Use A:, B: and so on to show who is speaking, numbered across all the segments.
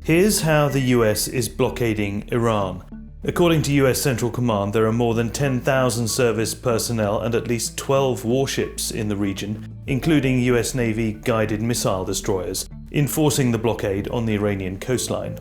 A: Here's how the US is blockading Iran. According to US Central Command, there are more than 10,000 service personnel and at least 12 warships in the region, including US Navy guided missile destroyers, enforcing the blockade on the Iranian coastline.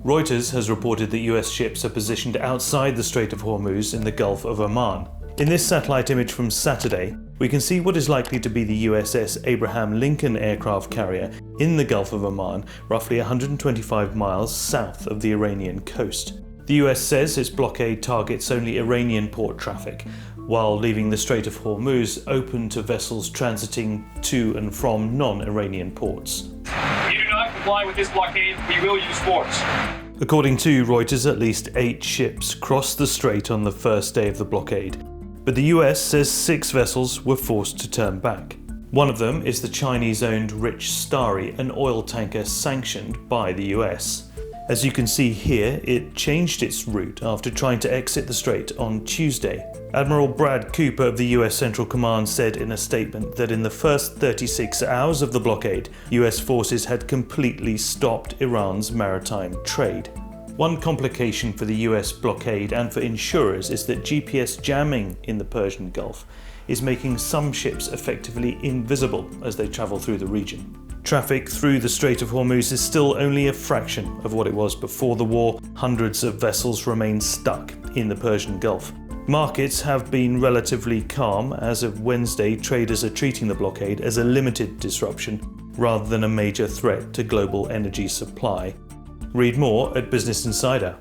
A: Reuters has reported that US ships are positioned outside the Strait of Hormuz in the Gulf of Oman. In this satellite image from Saturday, we can see what is likely to be the USS Abraham Lincoln aircraft carrier in the Gulf of Oman, roughly 125 miles south of the Iranian coast. The US says its blockade targets only Iranian port traffic, while leaving the Strait of Hormuz open to vessels transiting to and from non-Iranian ports.
B: If you do not comply with this blockade, we will use force.
A: According to Reuters, at least 8 ships crossed the strait on the first day of the blockade, but the US says 6 vessels were forced to turn back. One of them is the Chinese-owned Rich Starry, an oil tanker sanctioned by the US. As you can see here, it changed its route after trying to exit the strait on Tuesday. Admiral Brad Cooper of the US Central Command said in a statement that in the first 36 hours of the blockade, US forces had completely stopped Iran's maritime trade. One complication for the US blockade and for insurers is that GPS jamming in the Persian Gulf is making some ships effectively invisible as they travel through the region. Traffic through the Strait of Hormuz is still only a fraction of what it was before the war. Hundreds of vessels remain stuck in the Persian Gulf. Markets have been relatively calm. As of Wednesday, traders are treating the blockade as a limited disruption rather than a major threat to global energy supply. Read more at Business Insider.